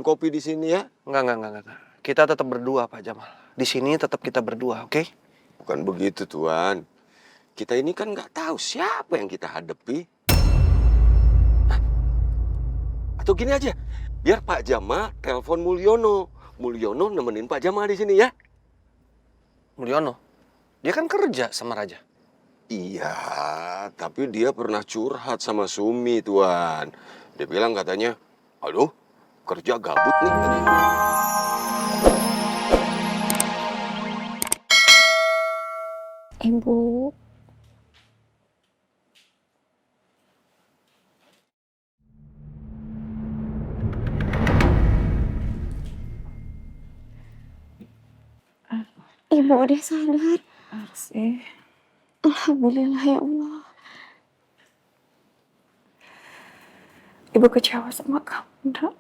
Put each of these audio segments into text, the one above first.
kopi di sini ya? Enggak. Kita tetap berdua, Pak Jamal. Di sini tetap kita berdua, oke? Bukan begitu, Tuan. Kita ini kan nggak tahu siapa yang kita hadapi. Hah? Atau gini aja, biar Pak Jamal telepon Mulyono. Mulyono nemenin Pak Jamal di sini ya. Mulyono, dia kan kerja sama Raja. Iya, tapi dia pernah curhat sama Sumi, Tuan. Dia bilang katanya, aduh, kerja gabut nih katanya. Ibu, Ibu udah sadar. Arsy, Alhamdulillah ya Allah. Ibu kecewa sama kamu, Nak.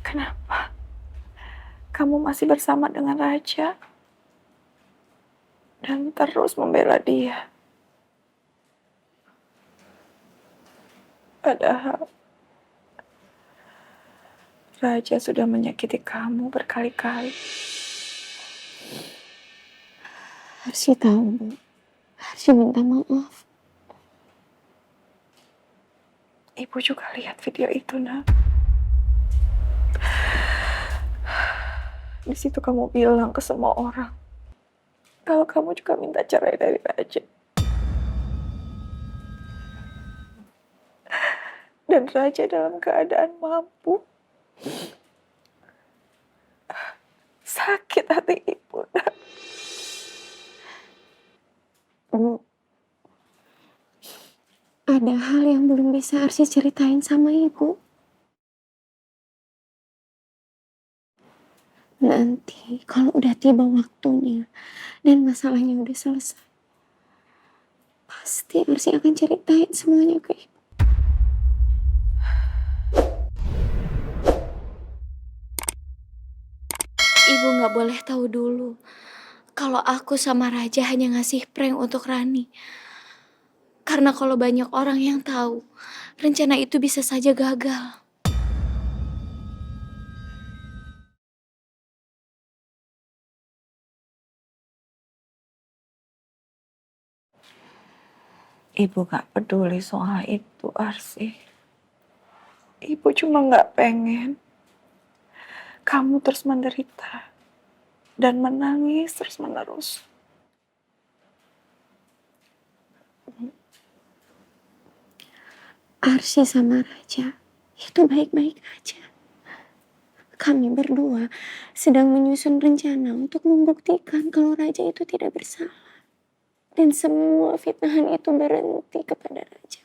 Kenapa? Kamu masih bersama dengan Raja dan terus membela dia. Padahal Raja sudah menyakiti kamu berkali-kali. Arsy tahu, Bu. Arsy minta maaf. Ibu juga lihat video itu, Nak. Di situ kamu bilang ke semua orang kalau kamu juga minta cerai dari Raja. Dan Raja dalam keadaan mampu. Sakit hati ibu, Nak. Bu, ada hal yang belum bisa Arsy ceritain sama Ibu. Nanti kalau udah tiba waktunya dan masalahnya udah selesai, pasti Arsy akan ceritain semuanya ke Ibu. Ibu gak boleh tahu dulu kalau aku sama Raja hanya ngasih prank untuk Rani. Karena kalau banyak orang yang tahu, rencana itu bisa saja gagal. Ibu gak peduli soal itu, Arsy. Ibu cuma gak pengen kamu terus menderita dan menangis terus-menerus. Arsy sama Raja itu baik-baik aja. Kami berdua sedang menyusun rencana untuk membuktikan kalau Raja itu tidak bersalah. Dan semua fitnahan itu berhenti kepada Raja.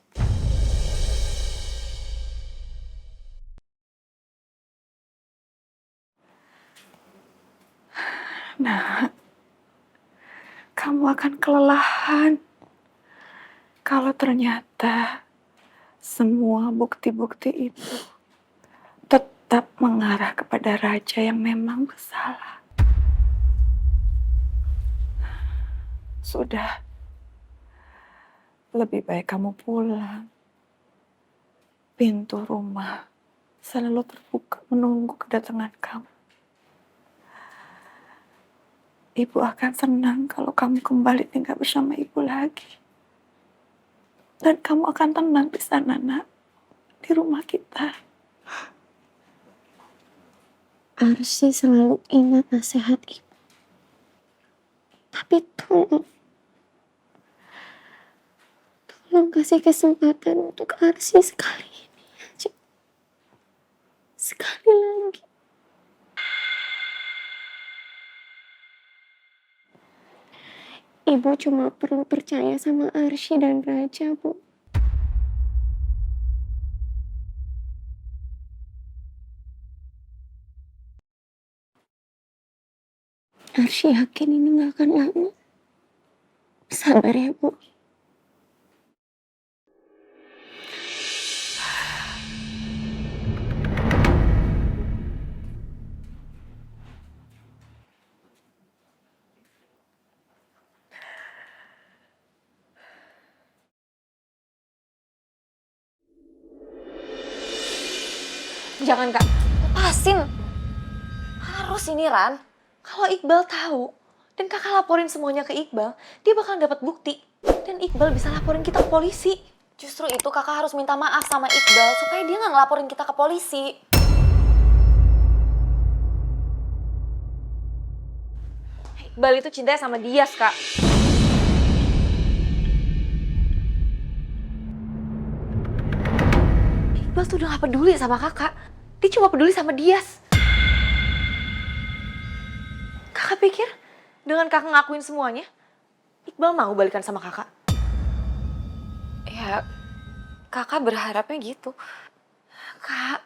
Nah, kamu akan kelelahan kalau ternyata semua bukti-bukti itu tetap mengarah kepada Raja yang memang bersalah. Sudah, lebih baik kamu pulang. Pintu rumah selalu terbuka menunggu kedatangan kamu. Ibu akan senang kalau kamu kembali tinggal bersama ibu lagi. Dan kamu akan tenang di sana, Nak. Di rumah kita. Arsy selalu ingat nasihat Ibu. Tapi tolong kasih kesempatan untuk Arsy sekali ini aja. Sekali lagi. Ibu cuma perlu percaya sama Arsy dan Raja, Bu. Arsy yakin ini gak akan lama. Sabar ya, Bu. Jangan Kak, lepasin. Harus ini Ran. Kalau Iqbal tahu dan kakak laporin semuanya ke Iqbal, dia bakal dapat bukti. Dan Iqbal bisa laporin kita ke polisi. Justru itu kakak harus minta maaf sama Iqbal supaya dia nggak ngelaporin kita ke polisi. Iqbal itu cintanya sama Dias, Kak. Iqbal tuh udah gak peduli sama kakak. Dia cuma peduli sama Dias. Kakak pikir dengan kakak ngakuin semuanya, Iqbal mau balikan sama kakak? Ya, kakak berharapnya gitu. Kak,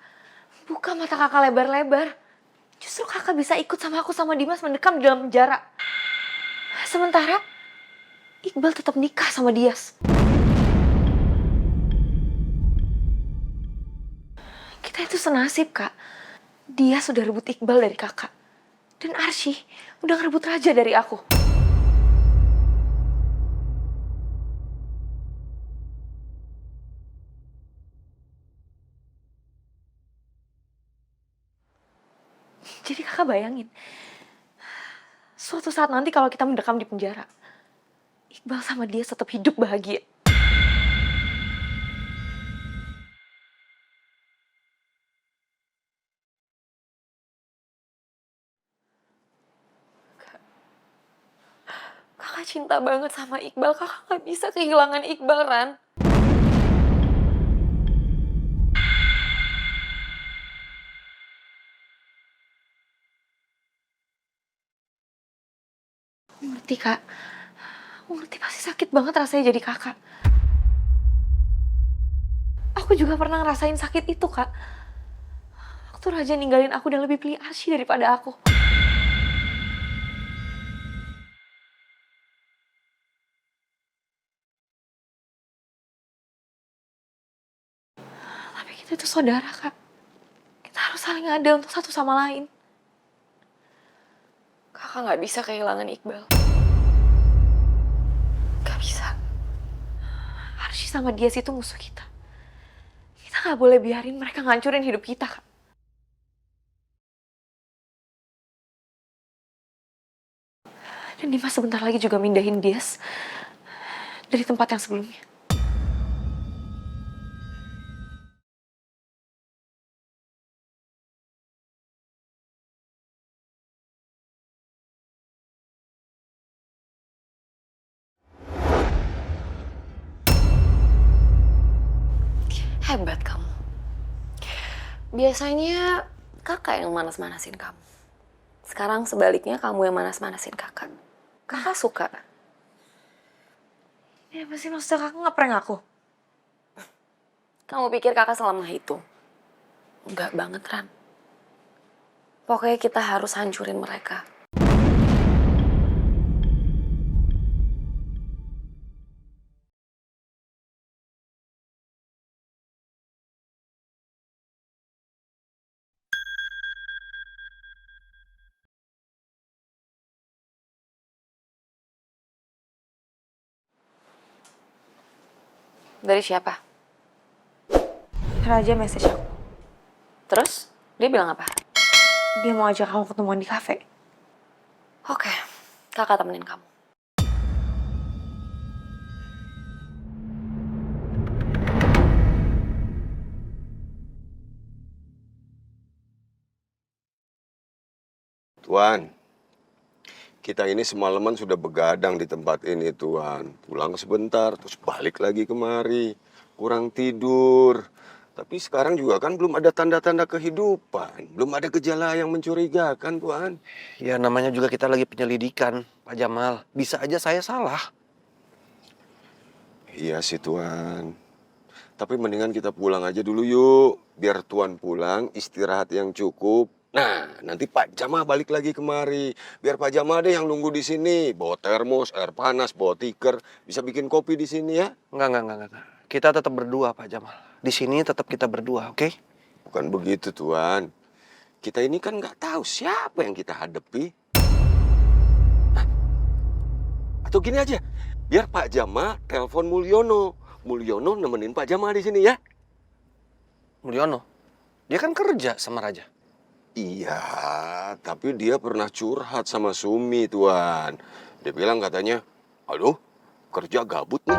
buka mata kakak lebar-lebar. Justru kakak bisa ikut sama aku sama Dimas mendekam di dalam penjara. Sementara Iqbal tetap nikah sama Dias. Kita itu senasib, Kak. Dias sudah rebut Iqbal dari kakak. Dan Arsy udah ngerebut Raja dari aku. Jadi kakak bayangin, suatu saat nanti kalau kita mendekam di penjara, Iqbal sama dia tetap hidup bahagia. Kakak cinta banget sama Iqbal, kakak gak bisa kehilangan Iqbal, Ran. Ngerti, Kak. Aku ngerti pasti sakit banget rasanya jadi kakak. Aku juga pernah ngerasain sakit itu, Kak. Waktu Raja ninggalin aku dan lebih pilih Arsy daripada aku. Tapi kita itu saudara, Kak. Kita harus saling ada untuk satu sama lain. Kakak gak bisa kehilangan Iqbal. Gak bisa. Arsy sama Dias itu musuh kita. Kita gak boleh biarin mereka ngancurin hidup kita, Kak. Dan Dimas sebentar lagi juga mindahin Dias dari tempat yang sebelumnya. Hebat kamu. Biasanya kakak yang manas-manasin kamu. Sekarang sebaliknya kamu yang manas-manasin kakak. Kakak suka. Ya apa sih maksudnya kakak ngeprank aku? Kamu pikir kakak selama itu? Enggak banget, Ran. Pokoknya kita harus hancurin mereka. Dari siapa? Raja message aku. Terus? Dia bilang apa? Dia mau ajak kamu ketemuan di kafe. Oke, kakak temenin kamu. Tuan, kita ini semalaman sudah begadang di tempat ini, Tuan. Pulang sebentar, terus balik lagi kemari. Kurang tidur. Tapi sekarang juga kan belum ada tanda-tanda kehidupan. Belum ada gejala yang mencurigakan, Tuan. Ya namanya juga kita lagi penyelidikan, Pak Jamal. Bisa aja saya salah. Iya sih, Tuan. Tapi mendingan kita pulang aja dulu yuk. Biar Tuan pulang, istirahat yang cukup. Nah, nanti Pak Jamal balik lagi kemari. Biar Pak Jamal deh yang nunggu di sini. Bawa termos, air panas, bawa tikar. Bisa bikin kopi di sini ya. Enggak. Kita tetap berdua, Pak Jamal. Di sini tetap kita berdua, oke? Bukan begitu, Tuan. Kita ini kan nggak tahu siapa yang kita hadapi. Hah? Atau gini aja, biar Pak Jamal telepon Mulyono. Mulyono nemenin Pak Jamal di sini ya. Mulyono. Dia kan kerja sama Raja. Iya, tapi dia pernah curhat sama Sumi, Tuan. Dia bilang katanya, aduh, kerja gabut nih.